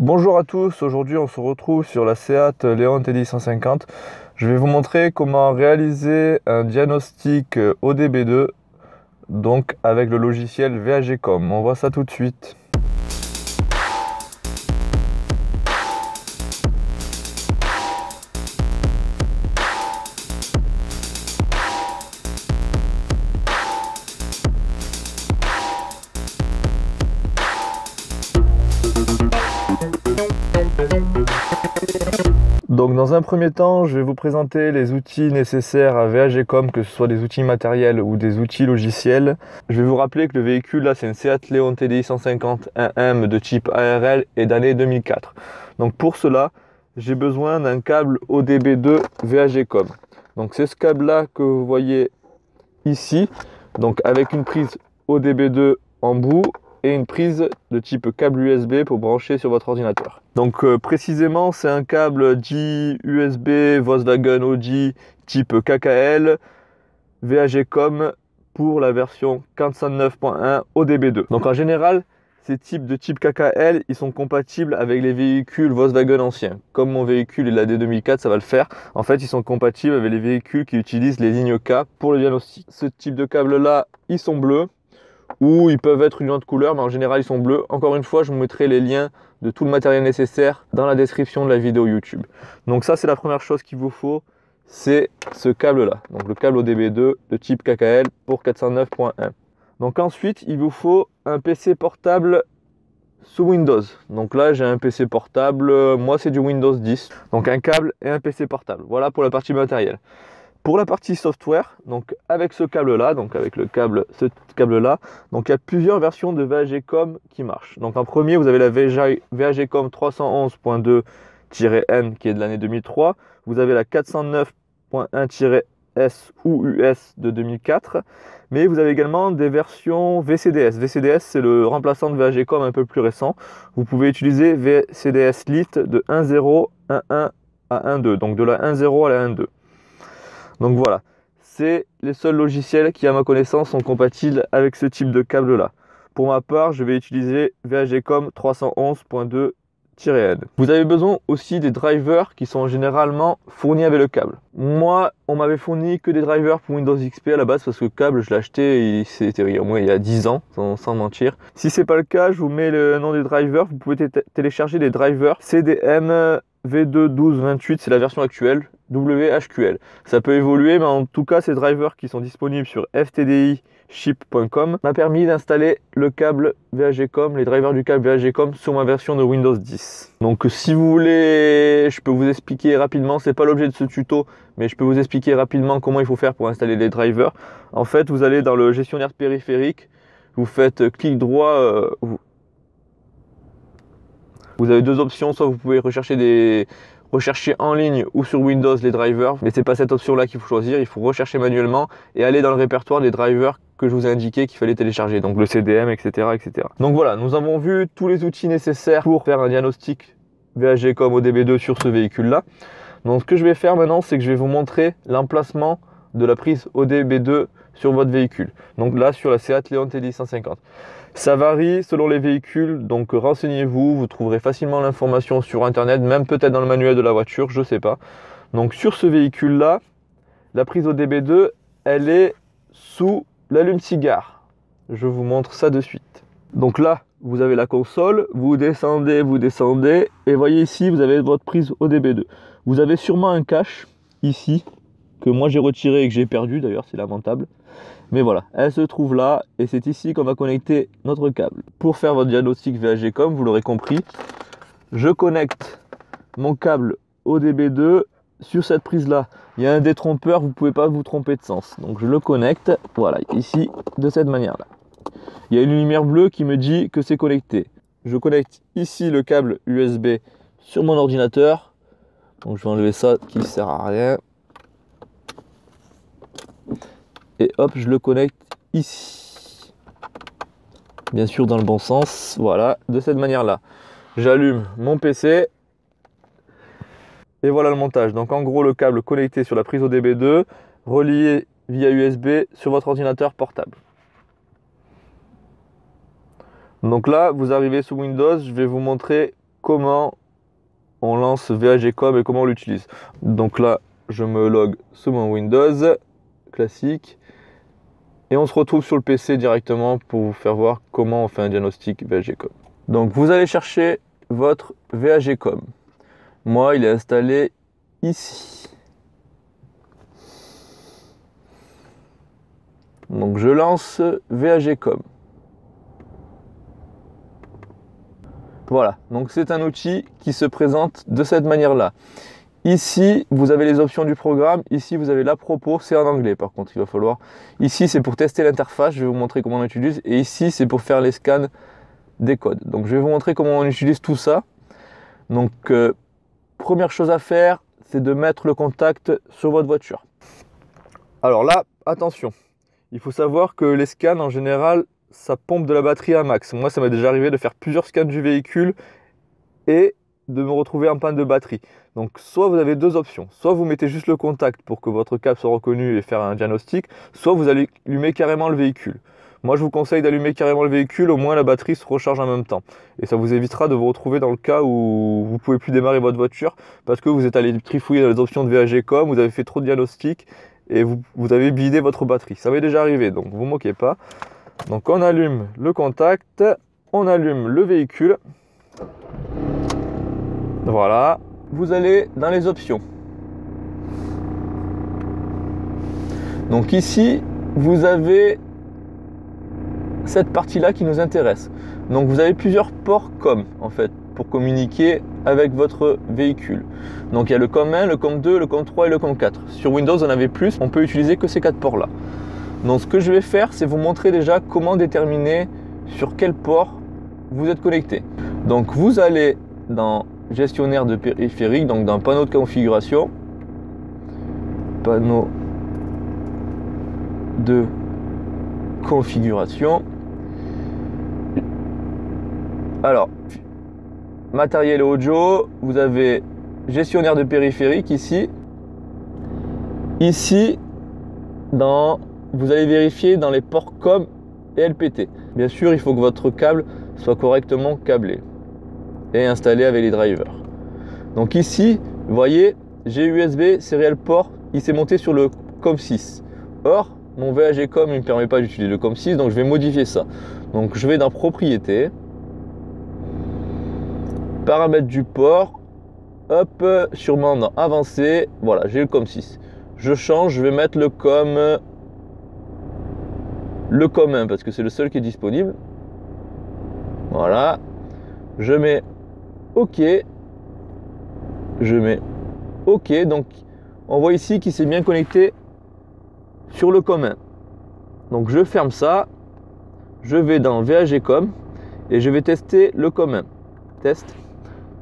Bonjour à tous, aujourd'hui on se retrouve sur la Seat Leon TDI 150. Je vais vous montrer comment réaliser un diagnostic ODB2 donc avec le logiciel VAGcom. On voit ça tout de suite. Donc dans un premier temps, je vais vous présenter les outils nécessaires à VAGcom, que ce soit des outils matériels ou des outils logiciels. Je vais vous rappeler que le véhicule là, c'est une Seat Leon TDI 150 1M de type ARL et d'année 2004. Donc pour cela, j'ai besoin d'un câble ODB2 VAGcom. Donc c'est ce câble là que vous voyez ici, donc avec une prise ODB2 en bout et une prise de type câble USB pour brancher sur votre ordinateur. Donc précisément, c'est un câble J-USB Volkswagen Audi type KKL VAGcom pour la version 409.1 ODB2. Donc en général, ces types de type KKL, ils sont compatibles avec les véhicules Volkswagen anciens. Comme mon véhicule est la D2004, ça va le faire. En fait, ils sont compatibles avec les véhicules qui utilisent les lignes K pour le diagnostic. Ce type de câble-là, ils sont bleus, ou ils peuvent être une autre couleur, mais en général ils sont bleus. Encore une fois, je vous mettrai les liens de tout le matériel nécessaire dans la description de la vidéo YouTube. Donc ça, c'est la première chose qu'il vous faut, c'est ce câble là, donc le câble ODB2 de type KKL pour 409.1. Donc ensuite, il vous faut un PC portable sous Windows. Donc là, j'ai un PC portable, moi c'est du Windows 10, donc un câble et un PC portable. Voilà pour la partie matérielle. Pour la partie software, donc avec ce câble là, donc avec le câble, ce câble là, donc il y a plusieurs versions de VAGcom qui marchent. Donc en premier, vous avez la VAGcom 311.2-N qui est de l'année 2003. Vous avez la 409.1-S ou US de 2004. Mais vous avez également des versions VCDS. VCDS, c'est le remplaçant de VAGcom un peu plus récent. Vous pouvez utiliser VCDS Lite de 1.0, 1.1 à 1.2, donc de la 1.0 à la 1.2. Donc voilà, c'est les seuls logiciels qui, à ma connaissance, sont compatibles avec ce type de câble là. Pour ma part, je vais utiliser VAGcom 311.2-N. Vous avez besoin aussi des drivers qui sont généralement fournis avec le câble. Moi, on m'avait fourni que des drivers pour Windows XP à la base parce que le câble, je l'ai acheté c'était au moins il y a 10 ans, sans mentir. Si c'est pas le cas, je vous mets le nom des drivers. Vous pouvez télécharger des drivers CDM V2.12.28, c'est la version actuelle, WHQL. Ça peut évoluer, mais en tout cas, ces drivers qui sont disponibles sur ftdiship.com m'a permis d'installer le câble VAGcom, les drivers du câble VAGcom sur ma version de Windows 10. Donc si vous voulez, je peux vous expliquer rapidement, c'est pas l'objet de ce tuto, mais je peux vous expliquer rapidement comment il faut faire pour installer les drivers. En fait, vous allez dans le gestionnaire périphérique, vous faites clic droit, vous avez deux options, soit vous pouvez rechercher en ligne ou sur Windows les drivers, mais c'est pas cette option là qu'il faut choisir, il faut rechercher manuellement et aller dans le répertoire des drivers que je vous ai indiqué qu'il fallait télécharger, donc le CDM, etc., etc. Donc voilà, nous avons vu tous les outils nécessaires pour faire un diagnostic VAGcom ODB2 sur ce véhicule là. Donc ce que je vais faire maintenant, c'est que je vais vous montrer l'emplacement de la prise ODB2 sur votre véhicule. Donc là, sur la Seat Leon TDI 150. Ça varie selon les véhicules, donc renseignez-vous, vous trouverez facilement l'information sur internet, même peut-être dans le manuel de la voiture, je sais pas. Donc sur ce véhicule là, la prise ODB2, elle est sous l'allume-cigare. Je vous montre ça de suite. Donc là, vous avez la console, vous descendez, et voyez ici, vous avez votre prise ODB2. Vous avez sûrement un cache ici, que moi j'ai retiré et que j'ai perdu, d'ailleurs c'est lamentable. Mais voilà, elle se trouve là et c'est ici qu'on va connecter notre câble. Pour faire votre diagnostic VAGcom, vous l'aurez compris, je connecte mon câble ODB2 sur cette prise là. Il y a un détrompeur, vous ne pouvez pas vous tromper de sens. Donc je le connecte, voilà, ici, de cette manière là. Il y a une lumière bleue qui me dit que c'est connecté. Je connecte ici le câble USB sur mon ordinateur. Donc je vais enlever ça qui ne sert à rien. Et hop, je le connecte ici. Bien sûr dans le bon sens, voilà, de cette manière-là. J'allume mon PC. Et voilà le montage. Donc en gros, le câble connecté sur la prise ODB2, relié via USB sur votre ordinateur portable. Donc là, vous arrivez sous Windows, je vais vous montrer comment on lance VHGCOM et comment on l'utilise. Donc là, je me log sur mon Windows classique et on se retrouve sur le PC directement pour vous faire voir comment on fait un diagnostic VHGCOM. Donc vous allez chercher votre VHGCOM. Moi, il est installé ici. Donc je lance VHGCOM. Voilà, donc c'est un outil qui se présente de cette manière-là. Ici, vous avez les options du programme. Ici, vous avez l'à propos. C'est en anglais, par contre, il va falloir. Ici, c'est pour tester l'interface. Je vais vous montrer comment on l'utilise. Et ici, c'est pour faire les scans des codes. Donc, je vais vous montrer comment on utilise tout ça. Donc, première chose à faire, c'est de mettre le contact sur votre voiture. Alors là, attention. Il faut savoir que les scans, en général, ça pompe de la batterie à max. Moi, ça m'est déjà arrivé de faire plusieurs scans du véhicule et de me retrouver en panne de batterie. Donc, soit vous avez deux options. Soit vous mettez juste le contact pour que votre câble soit reconnu et faire un diagnostic, soit vous allez allumer carrément le véhicule. Moi, je vous conseille d'allumer carrément le véhicule, au moins la batterie se recharge en même temps. Et ça vous évitera de vous retrouver dans le cas où vous ne pouvez plus démarrer votre voiture parce que vous êtes allé trifouiller dans les options de VHGCOM, vous avez fait trop de diagnostics et vous avez bidé votre batterie. Ça m'est déjà arrivé, donc vous ne vous moquez pas. Donc on allume le contact, on allume le véhicule. Voilà, vous allez dans les options. Donc ici, vous avez cette partie-là qui nous intéresse. Donc vous avez plusieurs ports COM en fait pour communiquer avec votre véhicule. Donc il y a le COM 1, le COM 2, le COM 3 et le COM 4. Sur Windows, on avait plus, on peut utiliser que ces quatre ports-là. Donc ce que je vais faire, c'est vous montrer déjà comment déterminer sur quel port vous êtes connecté. Donc vous allez dans gestionnaire de périphérique, donc dans panneau de configuration, panneau de configuration. Alors, matériel audio, vous avez gestionnaire de périphérique ici. Ici, vous allez vérifier dans les ports COM et LPT. Bien sûr, il faut que votre câble soit correctement câblé et installé avec les drivers. Donc ici, vous voyez, j'ai USB Serial Port, il s'est monté sur le COM6. Or, mon VHGCOM ne me permet pas d'utiliser le COM6, donc je vais modifier ça. Donc je vais dans Propriétés, Paramètres du port, hop, sûrement dans Avancé, voilà, j'ai le COM6. Je change, je vais mettre le COM 1 parce que c'est le seul qui est disponible. Voilà, je mets OK. Je mets OK. Donc, on voit ici qu'il s'est bien connecté sur le COM 1. Donc, je ferme ça. Je vais dans VHGCOM et je vais tester le COM 1. Test.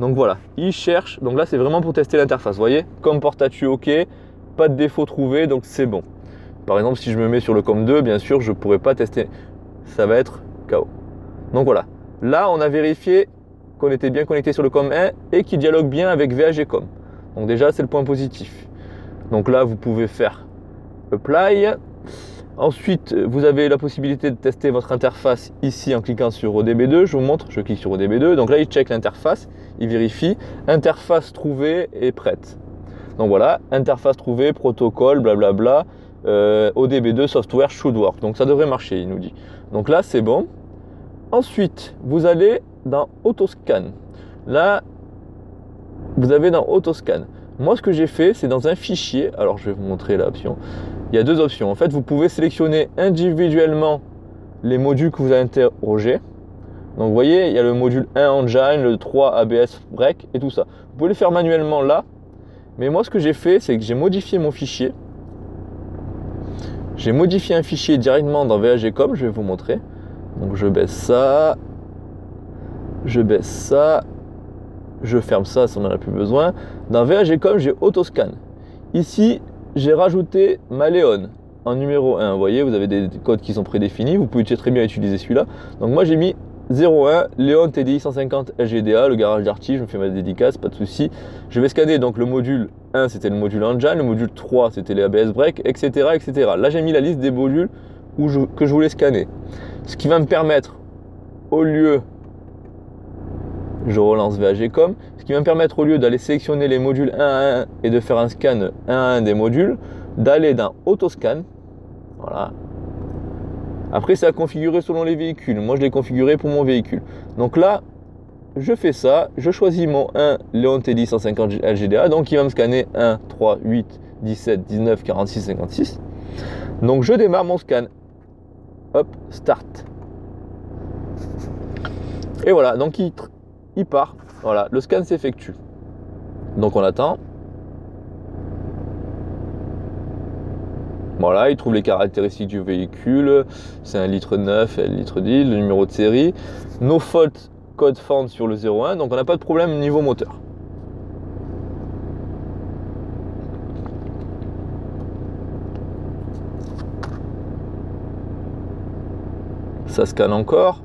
Donc, voilà. Il cherche. Donc, là, c'est vraiment pour tester l'interface. Vous voyez, COM portatu OK. Pas de défaut trouvé. Donc, c'est bon. Par exemple, si je me mets sur le COM 2, bien sûr, je ne pourrai pas tester. Ça va être KO. Donc, voilà. Là, on a vérifié qu'on était bien connecté sur le COM 1 et qui dialogue bien avec VHGCOM. Donc déjà, c'est le point positif. Donc là, vous pouvez faire Apply. Ensuite, vous avez la possibilité de tester votre interface ici en cliquant sur ODB2. Je vous montre, je clique sur ODB2. Donc là, il check l'interface, il vérifie. Interface trouvée et prête. Donc voilà, interface trouvée, protocole, blablabla. ODB2 software should work. Donc ça devrait marcher, il nous dit. Donc là, c'est bon. Ensuite, vous allez dans Autoscan. Là, vous avez dans Autoscan. Moi, ce que j'ai fait, c'est dans un fichier. Alors, je vais vous montrer l'option. Il y a deux options. En fait, vous pouvez sélectionner individuellement les modules que vous avez interrogés. Donc, vous voyez, il y a le module 1 Engine, le 3 ABS Break et tout ça. Vous pouvez le faire manuellement là. Mais moi, ce que j'ai fait, c'est que j'ai modifié mon fichier. J'ai modifié un fichier directement dans VHGCOM. Je vais vous montrer. Donc, je baisse ça. Je baisse ça. Je ferme ça si on n'en a plus besoin. Dans VHGCOM, j'ai Autoscan. Ici, j'ai rajouté ma Léon en numéro 1. Vous voyez, vous avez des codes qui sont prédéfinis. Vous pouvez très bien utiliser celui-là. Donc moi, j'ai mis 01 Léon TDI 150 LGDA, le garage d'Arty. Je me fais ma dédicace, pas de souci. Je vais scanner. Donc le module 1, c'était le module Engine. Le module 3, c'était les ABS Break, etc., etc. Là, j'ai mis la liste des modules que je voulais scanner. Ce qui va me permettre, au lieu Je relance VAGcom, ce qui va me permettre, au lieu d'aller sélectionner les modules 1 à 1 et de faire un scan 1 à 1 des modules, d'aller dans Autoscan. Voilà. Après, c'est à configurer selon les véhicules. Moi, je l'ai configuré pour mon véhicule. Donc là, je fais ça. Je choisis mon 1 Leon TDI 150 LGDA. Donc, il va me scanner 1, 3, 8, 17, 19, 46, 56. Donc, je démarre mon scan. Hop, start. Et voilà, donc il part. Voilà, le scan s'effectue. Donc, on attend. Voilà, il trouve les caractéristiques du véhicule, c'est un litre 9 et un litre 10, le numéro de série. No fault code found sur le 01, donc on n'a pas de problème niveau moteur. Ça scanne encore.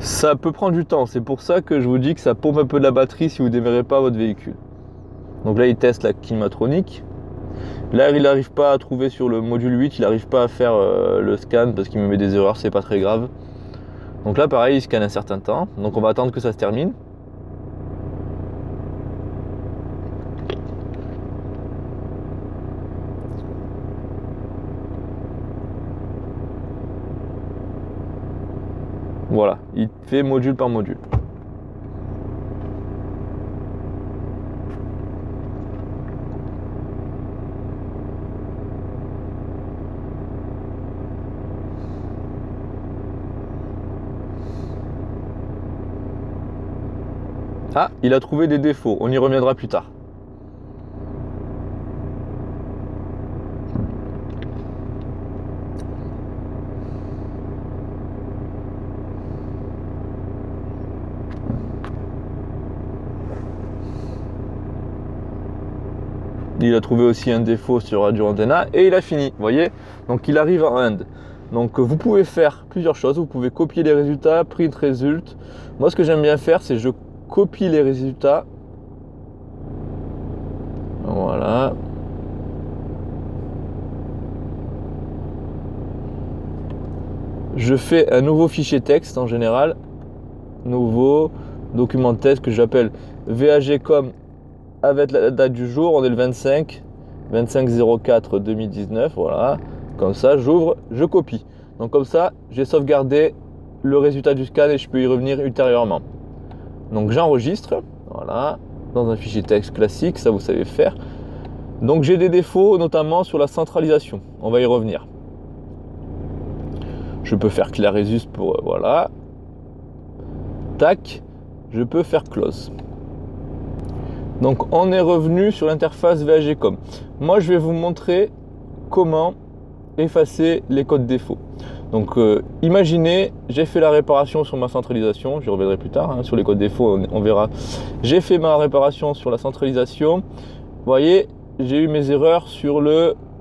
Ça peut prendre du temps, c'est pour ça que je vous dis que ça pompe un peu de la batterie si vous ne démarrez pas votre véhicule. Donc là, il teste la climatronique. Là, il n'arrive pas à trouver sur le module 8, il n'arrive pas à faire le scan parce qu'il me met des erreurs, c'est pas très grave. Donc là, pareil, il scanne un certain temps. Donc on va attendre que ça se termine. Voilà, il fait module par module. Ah, il a trouvé des défauts, on y reviendra plus tard. Il a trouvé aussi un défaut sur Radio Antenna et il a fini, vous voyez. Donc il arrive en end. Donc vous pouvez faire plusieurs choses, vous pouvez copier les résultats, print result. Moi ce que j'aime bien faire, c'est je copie les résultats. Voilà. Je fais un nouveau fichier texte en général. Nouveau document de texte que j'appelle VAGcom avec la date du jour. On est le 25/04/2019. Voilà. Comme ça, j'ouvre, je copie. Donc comme ça, j'ai sauvegardé le résultat du scan et je peux y revenir ultérieurement. Donc j'enregistre, voilà, dans un fichier texte classique, ça vous savez faire. Donc j'ai des défauts, notamment sur la centralisation. On va y revenir. Je peux faire clear resus pour, voilà. Tac, je peux faire close. Donc on est revenu sur l'interface VAGcom. Moi je vais vous montrer comment effacer les codes défauts. Donc imaginez, j'ai fait la réparation sur ma centralisation, j'y reviendrai plus tard, hein, sur les codes défauts, on verra. J'ai fait ma réparation sur la centralisation. Vous voyez, j'ai eu mes erreurs sur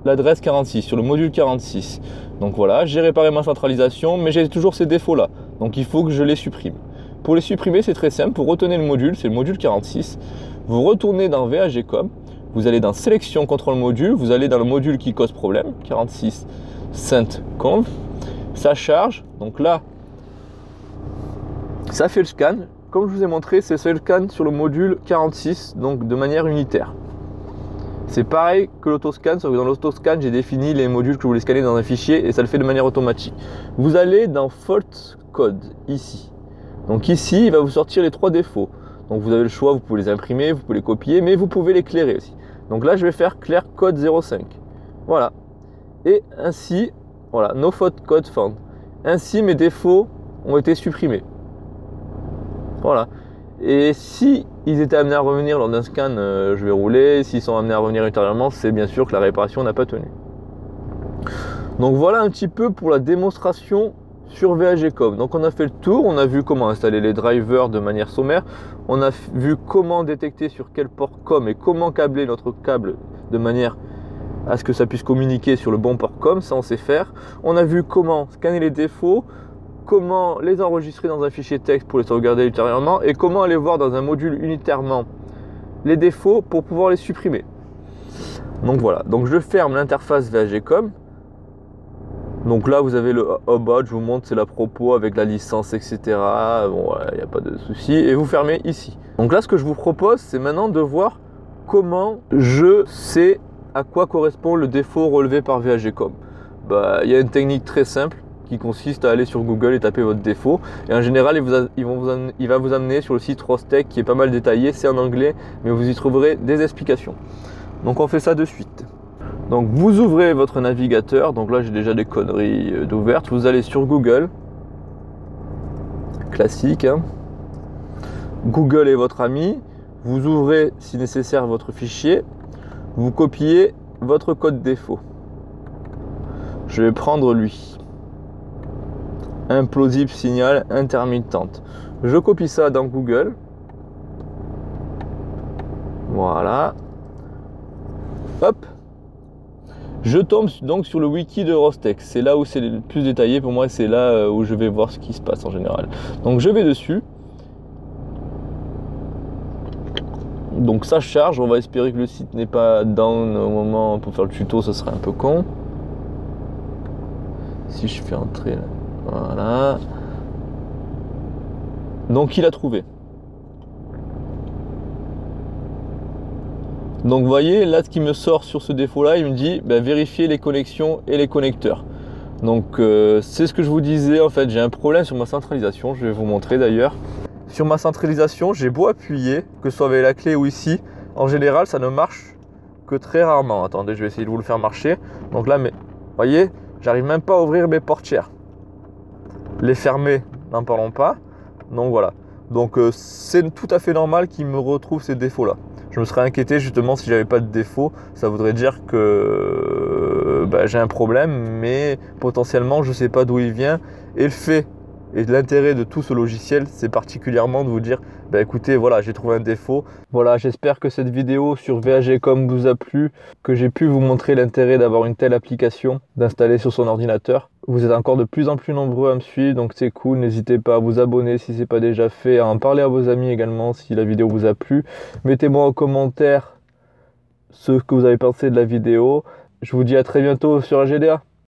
l'adresse 46, sur le module 46. Donc voilà, j'ai réparé ma centralisation, mais j'ai toujours ces défauts-là. Donc il faut que je les supprime. Pour les supprimer, c'est très simple. Pour retenir le module, c'est le module 46. Vous retournez dans VAGcom, vous allez dans sélection contrôle module, vous allez dans le module qui cause problème, 46 CentConf. Ça charge, donc là, ça fait le scan. Comme je vous ai montré, c'est le scan sur le module 46, donc de manière unitaire. C'est pareil que l'autoscan, sauf que dans l'autoscan, j'ai défini les modules que je voulais scanner dans un fichier et ça le fait de manière automatique. Vous allez dans Fault Code, ici. Donc ici, il va vous sortir les 3 défauts. Donc vous avez le choix, vous pouvez les imprimer, vous pouvez les copier, mais vous pouvez les clairer aussi. Donc là, je vais faire clear code 05. Voilà. Et ainsi, voilà, no fault code found. Ainsi, mes défauts ont été supprimés. Voilà. Et si ils étaient amenés à revenir lors d'un scan, je vais rouler. S'ils sont amenés à revenir ultérieurement, c'est bien sûr que la réparation n'a pas tenu. Donc voilà un petit peu pour la démonstration sur VHGCOM. Donc on a fait le tour, on a vu comment installer les drivers de manière sommaire, on a vu comment détecter sur quel port COM et comment câbler notre câble de manière à ce que ça puisse communiquer sur le bon port COM, ça on sait faire. On a vu comment scanner les défauts, comment les enregistrer dans un fichier texte pour les sauvegarder ultérieurement et comment aller voir dans un module unitairement les défauts pour pouvoir les supprimer. Donc voilà, donc je ferme l'interface VHGCOM. Donc là vous avez le Hubot, je vous montre, c'est la propos avec la licence, etc. Bon, il n'y a pas de souci. Et vous fermez ici. Donc là ce que je vous propose, c'est maintenant de voir comment je sais à quoi correspond le défaut relevé par VHGCOM. Il y a une technique très simple qui consiste à aller sur Google et taper votre défaut. Et en général, il va vous amener sur le site Rostec qui est pas mal détaillé. C'est en anglais, mais vous y trouverez des explications. Donc on fait ça de suite. Donc vous ouvrez votre navigateur. Donc là, j'ai déjà des conneries d'ouvertes. Vous allez sur Google. Classique. Hein. Google est votre ami. Vous ouvrez, si nécessaire, votre fichier. Vous copiez votre code défaut. Je vais prendre lui. Implausible signal intermittente. Je copie ça dans Google. Voilà. Hop. Je tombe donc sur le wiki de Rostec. C'est là où c'est le plus détaillé pour moi. C'est là où je vais voir ce qui se passe en général. Donc je vais dessus. Donc ça charge. On va espérer que le site n'est pas down au moment pour faire le tuto. Ça serait un peu con. Si je fais entrer là. Voilà. Donc il a trouvé. Donc vous voyez, là ce qui me sort sur ce défaut là, il me dit vérifier les connexions et les connecteurs. Donc c'est ce que je vous disais, en fait j'ai un problème sur ma centralisation, je vais vous montrer d'ailleurs. Sur ma centralisation, j'ai beau appuyer, que ce soit avec la clé ou ici, en général ça ne marche que très rarement. Attendez, je vais essayer de vous le faire marcher. Donc là, mais vous voyez, j'arrive même pas à ouvrir mes portières. Les fermer, n'en parlons pas. Donc voilà. Donc c'est tout à fait normal qu'il me retrouve ces défauts là. Je me serais inquiété justement si j'avais pas de défaut. Ça voudrait dire que j'ai un problème, mais potentiellement je sais pas d'où il vient. Et le fait et l'intérêt de tout ce logiciel, c'est particulièrement de vous dire écoutez, voilà, j'ai trouvé un défaut. Voilà, j'espère que cette vidéo sur VHGCOM vous a plu, que j'ai pu vous montrer l'intérêt d'avoir une telle application, d'installer sur son ordinateur. Vous êtes encore de plus en plus nombreux à me suivre, donc c'est cool. N'hésitez pas à vous abonner si ce n'est pas déjà fait, à en parler à vos amis également si la vidéo vous a plu. Mettez-moi en commentaire ce que vous avez pensé de la vidéo. Je vous dis à très bientôt sur AGDA.